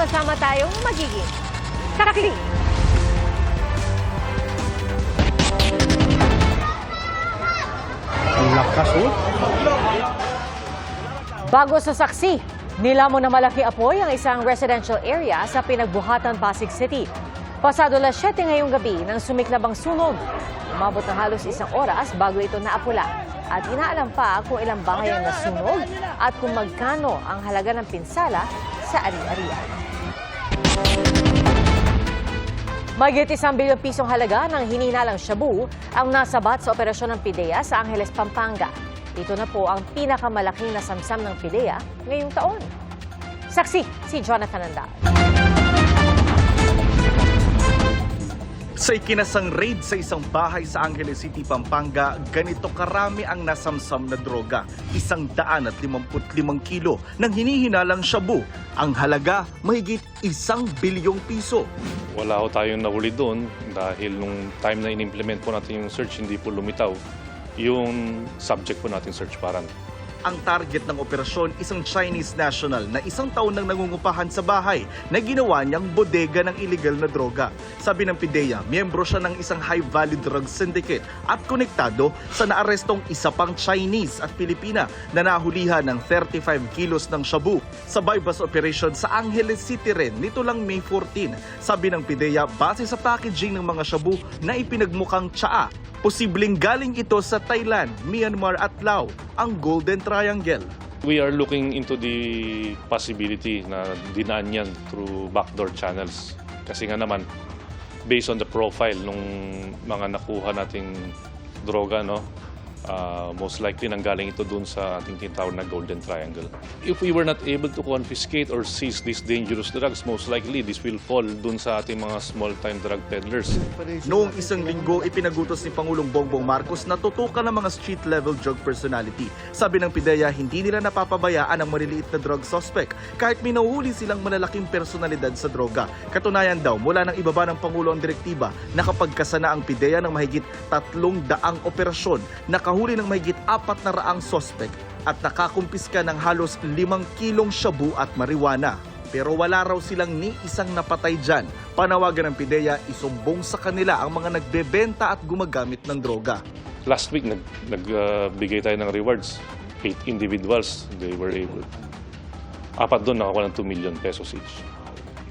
sama-sama tayong magiging saksi. Ang lakas, oh. Bago sa saksi, nilamon na malaki apoy ang isang residential area sa Pinagbuhatan, Pasig City. Pasado alas 7 ngayong gabi nang sumiklab ang sunog. Umabot na halos isang oras bago ito naapula. At inaalam pa kung ilang bahay ang nasunog at kung magkano ang halaga ng pinsala sa ari-arian. Mahigit 1 bilyong pisong halaga ng hinihinalang shabu ang nasabat sa operasyon ng PIDEA sa Angeles, Pampanga. Ito na po ang pinakamalaking nasamsam ng PIDEA ngayong taon. Saksi si Jonathan Andal. Sa ikinasang raid sa isang bahay sa Angeles City, Pampanga, ganito karami ang nasamsam na droga. 155 kilo ng hinihinalang shabu. Ang halaga, mahigit 1 bilyong piso. Wala ho tayong nahuli doon dahil nung time na in-implement po natin yung search, hindi po lumitaw yung subject po natin search warrant. Ang target ng operasyon, isang Chinese national na 1 taon nang nangungupahan sa bahay na ginawa niyang bodega ng illegal na droga. Sabi ng PIDEA, miyembro siya ng isang high-value drug syndicate at konektado sa naarestong isa pang Chinese at Pilipina na nahulihan ng 35 kilos ng shabu sa bypass operation sa Angeles City rin nito lang May 14. Sabi ng PIDEA, base sa packaging ng mga shabu na ipinagmukhang tsaa, posibleng galing ito sa Thailand, Myanmar at Laos, ang Golden Triangle. We are looking into the possibility na dinaan yan through backdoor channels. Kasi nga naman, based on the profile ng mga nakuha nating droga, no, most likely nanggaling ito dun sa ating tinatawag na Golden Triangle. If we were not able to confiscate or seize these dangerous drugs, most likely this will fall dun sa ating mga small-time drug peddlers. Noong 1 linggo, ipinagutos ni Pangulong Bongbong Marcos na tutukan ng mga street-level drug personality. Sabi ng PIDEA, hindi nila napapabayaan ang maliliit na drug suspect kahit may nahuhuli silang malalaking personalidad sa droga. Katunayan daw, mula nang ibaba ng Pangulo ang direktiba, nakapagkasana ang PIDEA ng mahigit 300 operasyon, nakahuli ng mahigit 400 suspect at nakakumpiska ng halos 5 kilong shabu at marijuana. Pero wala raw silang ni isang napatay dyan. Panawagan ng PIDEA, isumbong sa kanila ang mga nagbebenta at gumagamit ng droga. Last week, nagbigay tayo ng rewards. 8 individuals, they were able. 4 doon nakakuha ng 2 million pesos each.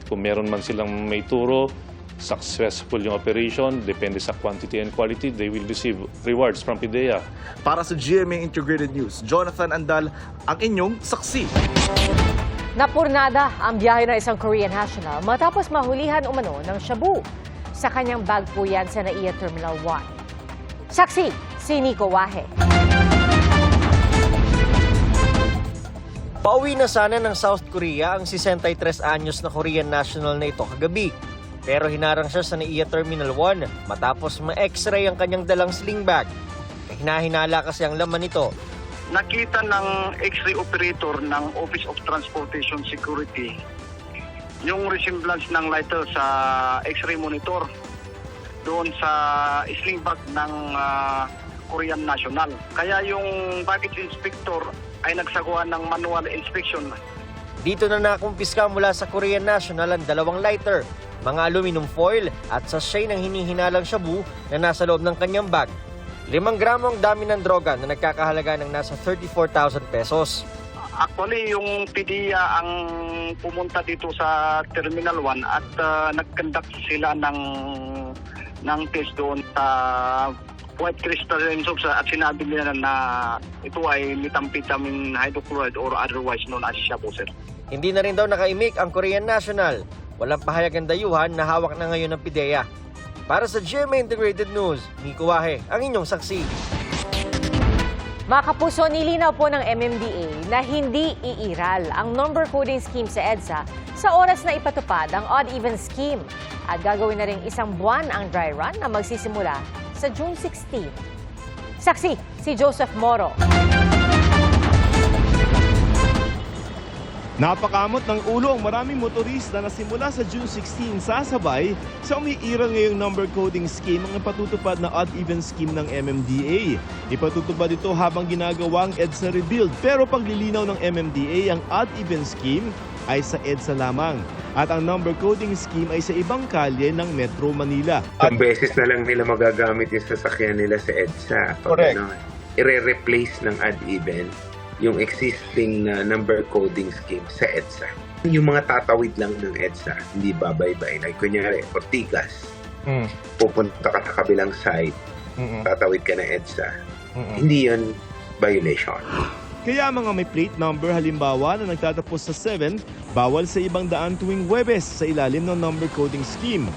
Kung meron man silang may turo, successful yung operation, depende sa quantity and quality, they will receive rewards from PIDEA. Para sa GMA Integrated News, Jonathan Andal, ang inyong saksi. Napurnada ang biyahe ng isang Korean national matapos mahulihan umano ng shabu. Sa kanyang bag po yan sa NAIA Terminal 1. Saksi si Nico Wahe. Pauwi na sana ng South Korea ang 63 anyos na Korean national na ito kagabi. Pero hinarang siya sa NAIA Terminal 1 matapos ma-x-ray ang kanyang dalang sling bag. Hinahinala kasi ang laman nito. Nakita ng X-ray operator ng Office of Transportation Security yung resemblance ng lighter sa X-ray monitor doon sa sling bag ng Korean national. Kaya yung baggage inspector ay nagsagawa ng manual inspection. Dito na nakumpiska mula sa Korean national ang 2 lighter, mga aluminum foil at sachet ng hinihinalang shabu na nasa loob ng kanyang bag. 5 gramo ang dami ng droga na nagkakahalaga ng nasa 34,000 pesos. Actually, yung PIDEA ang pumunta dito sa Terminal 1 at nag-conduct sila ng test doon sa white crystalline substance at sinabi nila na ito ay methamphetamine hydrochloride or otherwise known as shabu, sir. Hindi na rin daw nakaimik ang Korean national. Walang pahayag ang dayuhan na hawak na ngayon ng PIDEA. Para sa GMA Integrated News, Nico Wahe, ang inyong saksi. Mga kapuso, nilinaw po ng MMDA na hindi iiral ang number coding scheme sa EDSA sa oras na ipatupad ang odd-even scheme. At gagawin na rin 1 buwan ang dry run na magsisimula sa June 16. Saksi, si Joseph Moro. Napakamot ng ulo ang maraming motorista na simula sa June 16 sasabay sa umiiral ngayong number coding scheme ang ipatutupad na odd-even scheme ng MMDA. Ipatutupad ito habang ginagawa ang EDSA rebuild, pero paglilinaw ng MMDA ang odd-even scheme ay sa EDSA lamang at ang number coding scheme ay sa ibang kalye ng Metro Manila. Ang beses na lang nila magagamit yung sasakyan nila sa EDSA. Correct. I-replace ng ad-even yung existing na number coding scheme sa EDSA. Yung mga tatawid lang ng EDSA, hindi babaybay. Like kunyari, Ortigas, pupunta ka sa kabilang side, tatawid ka ng EDSA. Hindi yun violation. Kaya mga may plate number halimbawa na nagtatapos sa 7, bawal sa ibang daan tuwing Huwebes sa ilalim ng number coding scheme.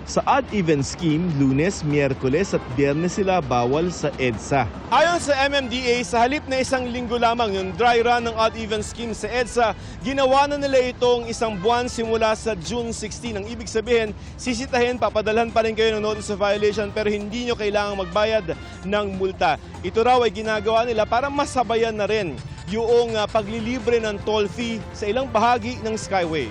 Sa odd-even scheme, Lunes, Miyerkules at Biyernes sila bawal sa EDSA. Ayon sa MMDA, sa halip na isang linggo lamang yung dry run ng odd-even scheme sa EDSA, ginawa na nila itong isang buwan simula sa June 16. Ang ibig sabihin, sisitahin, papadalhan pa rin kayo ng notice of violation pero hindi nyo kailangang magbayad ng multa. Ito raw ay ginagawa nila para masabayan na rin yung paglilibre ng toll fee sa ilang bahagi ng Skyway.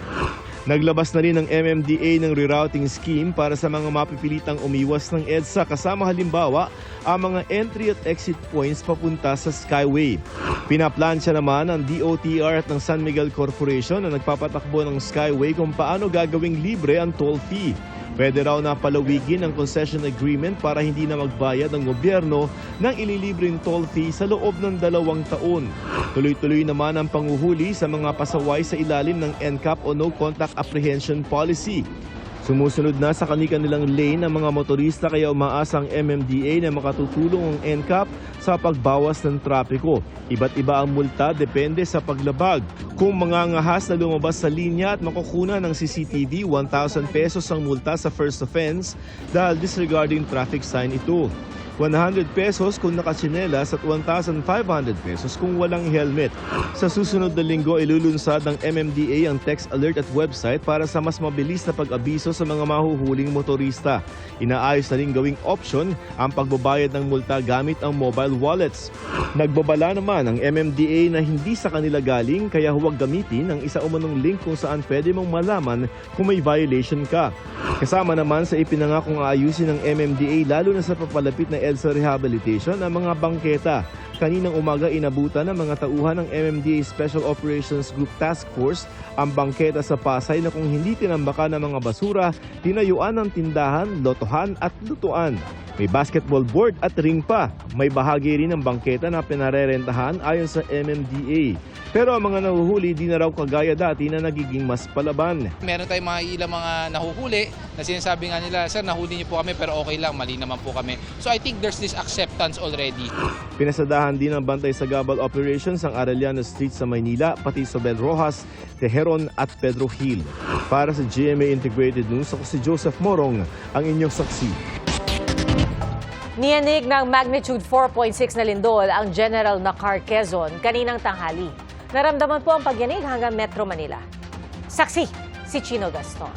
Naglabas na rin ng MMDA ng rerouting scheme para sa mga mapipilitang umiwas ng EDSA kasama halimbawa ang mga entry at exit points papunta sa Skyway. Pinaplansya naman ng DOTR at ng San Miguel Corporation na nagpapatakbo ng Skyway kung paano gagawing libre ang toll fee. Pwede raw na palawigin ang concession agreement para hindi na magbayad ang gobyerno ng ililibreng toll fee sa loob ng 2 taon. Tuloy-tuloy naman ang panguhuli sa mga pasaway sa ilalim ng NCAP o No Contact Apprehension Policy. Sumusunod na sa kanilang lane ang mga motorista kaya umaasa ang MMDA na makatutulong ang NCAP sa pagbawas ng trapiko. Iba't iba ang multa depende sa paglabag. Kung mangangahas na lumabas sa linya at makukuha ng CCTV, 1,000 pesos ang multa sa first offense dahil disregarding traffic sign ito. 100 pesos kung nakatsinelas at 1,500 pesos kung walang helmet. Sa susunod na linggo, ilulunsad ng MMDA ang text alert at website para sa mas mabilis na pag-abiso sa mga mahuhuling motorista. Inaayos na rin gawing option ang pagbabayad ng multa gamit ang mobile wallets. Nagbabala naman ang MMDA na hindi sa kanila galing kaya huwag gamitin ang isa umanong link kung saan pwede mong malaman kung may violation ka. Kasama naman sa ipinangakong aayusin ng MMDA lalo na sa papalapit na EDSA rehabilitation ang mga bangketa. Kaninang umaga inabutan ng mga tauhan ng MMDA Special Operations Group Task Force ang bangketa sa Pasay na kung hindi tinambakan ng mga basura, tinayuan ng tindahan, lotohan at lutuan. May basketball board at ring pa. May bahagi rin ng bangketa na pinarerentahan ayon sa MMDA. Pero ang mga nahuhuli di na raw kagaya dati na nagiging mas palaban. Meron tayong mga ilang mga nahuhuli na sinasabi nga nila, sir, nahuli niyo po kami pero okay lang, mali naman po kami. So I think there's this acceptance already. Pinasadahan din ng bantay sa Gabal Operations ang Arellano Street sa Maynila, pati sa Bel Rojas, Teheron at Pedro Hill. Para sa GMA Integrated News, ako si Joseph Morong, ang inyong saksi. Niyanig ng magnitude 4.6 na lindol ang General Nakar, Quezon kaninang tanghali. Naramdaman po ang pagyanig hanggang Metro Manila. Saksi, si Chino Gaston.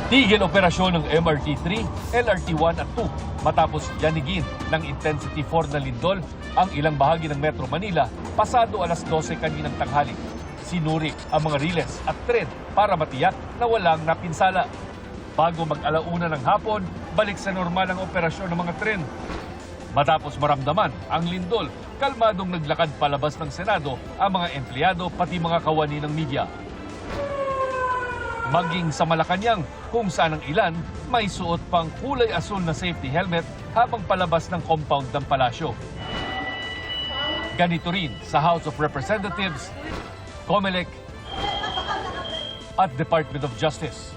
Tigil operasyon ng MRT-3, LRT-1 at 2 matapos yanigin ng Intensity 4 na lindol ang ilang bahagi ng Metro Manila pasado alas 12 kaninang tanghali. Sinuri ang mga riles at tren para matiyak na walang napinsala. Bago mag-alauna ng hapon, balik sa normal ang operasyon ng mga tren. Matapos maramdaman ang lindol, kalmadong naglakad palabas ng Senado ang mga empleyado pati mga kawani ng media. Maging sa Malacanang kung saan ang ilan may suot pang kulay asul na safety helmet habang palabas ng compound ng palasyo. Ganito rin sa House of Representatives, COMELEC at Department of Justice.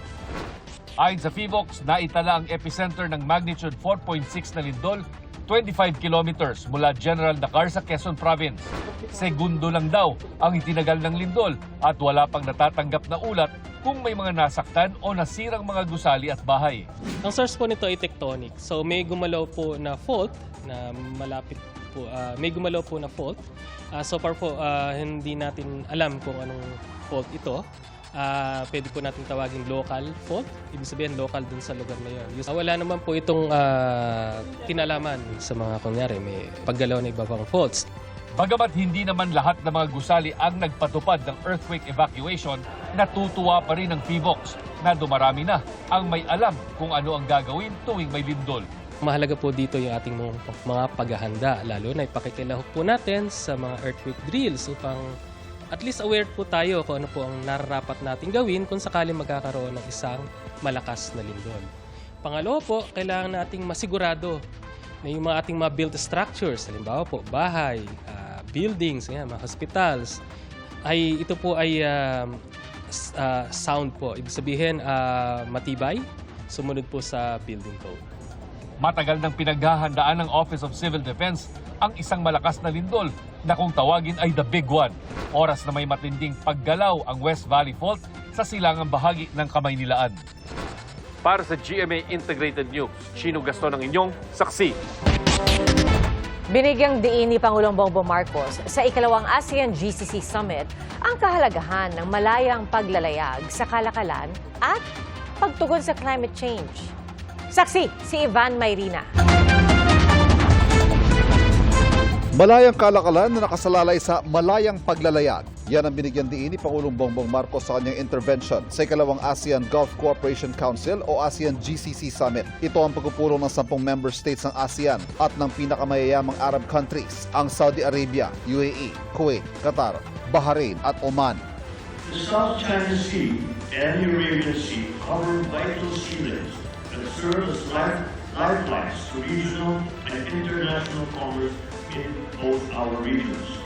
Ayon sa PHIVOX, naitala ang epicenter ng magnitude 4.6 na lindol 25 kilometers mula General Nakar sa Quezon Province. Segundo lang daw ang itinagal ng lindol at wala pang natatanggap na ulat kung may mga nasaktan o nasirang mga gusali at bahay. Ang source po nito ay tectonic. So may gumalaw po na fault na malapit po, may gumalaw po na fault. So far po hindi natin alam kung anong fault ito. Pwede po natin tawagin local fault. Ibig sabihin local dun sa lugar na yun. Wala naman po itong kinalaman sa mga kunyari may paggalaw na iba pang faults. Bagamat hindi naman lahat ng mga gusali ang nagpatupad ng earthquake evacuation, natutuwa pa rin ang PHIVOX na dumarami na ang may alam kung ano ang gagawin tuwing may lindol. Mahalaga po dito yung ating mga paghahanda, lalo na ipakikilahok po natin sa mga earthquake drills upang at least aware po tayo kung ano po ang nararapat natin gawin kung sakaling magkakaroon ng isang malakas na lindol. Pangalawa po, kailangan nating masigurado na yung mga ating mga built structures, halimbawa po bahay, buildings, mga hospitals, ito po ay sound po. Ibig sabihin matibay, sumunod po sa building code. Matagal nang pinaghahandaan ng Office of Civil Defense ang isang malakas na lindol na kung tawagin ay the big one. Oras na may matinding paggalaw ang West Valley Fault sa silangang bahagi ng Kamaynilaan. Para sa GMA Integrated News, Chino Gaston ang inyong saksi. Binigyang diin ni Pangulong Bongbong Marcos sa ikalawang ASEAN-GCC Summit ang kahalagahan ng malayang paglalayag sa kalakalan at pagtugon sa climate change. Saksi, si Ivan Mayrina. Malayang kalakalan na nakasalalay sa malayang paglalayag. Yan ang binigyan diin ni Pangulong Bongbong Marcos sa kanyang intervention sa ikalawang ASEAN Gulf Cooperation Council o ASEAN-GCC Summit. Ito ang pagpupulong ng 10 member states ng ASEAN at ng pinakamayayamang Arab countries, ang Saudi Arabia, UAE, Kuwait, Qatar, Bahrain at Oman. The South China Sea and the Arabian Sea cover vital sea lanes that serve as lifelines to regional and international commerce in both our regions.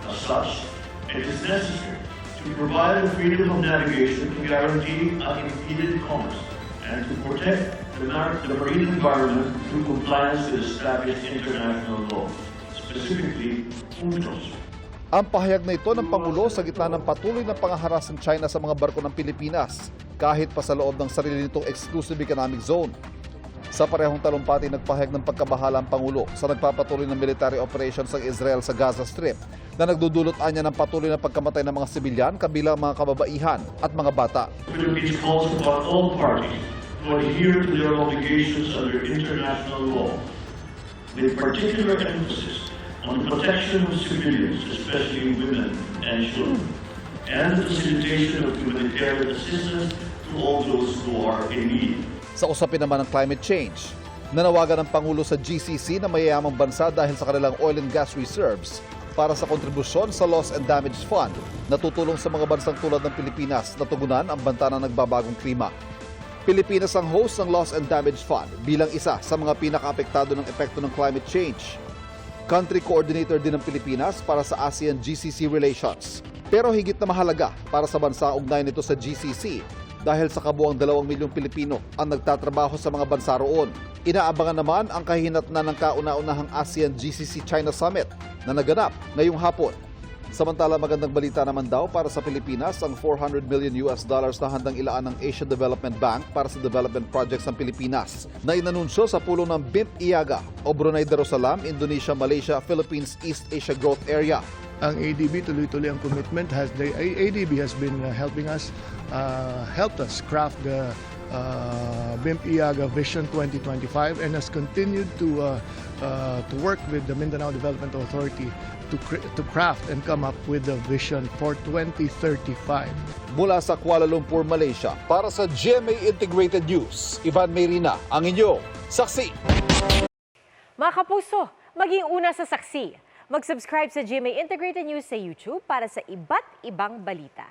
As such, it is necessary to provide the freedom of navigation to guarantee unimpeded commerce and to protect the marine environment through compliance with established international law, specifically UNCLOS. Ang pahayag na ito ng Pangulo sa gitna ng patuloy na pangaharas ng China sa mga barko ng Pilipinas kahit pa sa loob ng sarili nitong exclusive economic zone. Sa parehong talumpati, nagpahayag ng pagkabahala ang Pangulo sa nagpapatuloy ng military operations ng Israel sa Gaza Strip na nagdudulot anya ng patuloy na pagkamatay ng mga sibilyan kabilang mga kababaihan at mga bata. The Philippines calls upon all parties to adhere to their obligations under international law, with particular emphasis on the protection of civilians, especially women and children, and the facilitation of humanitarian assistance to all those who are in need. Sa usapin naman ng climate change, nanawagan ng Pangulo sa GCC na mayayamang bansa dahil sa kanilang oil and gas reserves para sa kontribusyon sa Loss and Damage Fund na tutulong sa mga bansang tulad ng Pilipinas na tugunan ang banta ng nagbabagong klima. Pilipinas ang host ng Loss and Damage Fund bilang isa sa mga pinakaapektado ng epekto ng climate change. Country coordinator din ng Pilipinas para sa ASEAN-GCC relations. Pero higit na mahalaga para sa bansa ugnay nito sa GCC dahil sa kabuang 2 milyong Pilipino ang nagtatrabaho sa mga bansa roon. Inaabangan naman ang kahinatnan ng kauna-unahang ASEAN-GCC China Summit na naganap ngayong hapon. Samantala, magandang balita naman daw para sa Pilipinas ang $400 million na handang ilaan ng Asian Development Bank para sa development projects ng Pilipinas na inanunsyo sa pulong ng BIMP IAGA o Brunei Darussalam, Indonesia, Malaysia, Philippines, East Asia Growth Area. Ang ADB tuloy-tuloy ang commitment. The ADB has been helping us, helped us craft the BIMP IAGA Vision 2025 and has continued to work with the Mindanao Development Authority to craft and come up with the vision for 2035. Mula sa Kuala Lumpur, Malaysia, para sa GMA Integrated News, Ivan Mayrina, ang inyo, saksi. Mga kapuso, maging una sa saksi. Mag-subscribe sa GMA Integrated News sa YouTube para sa iba't ibang balita.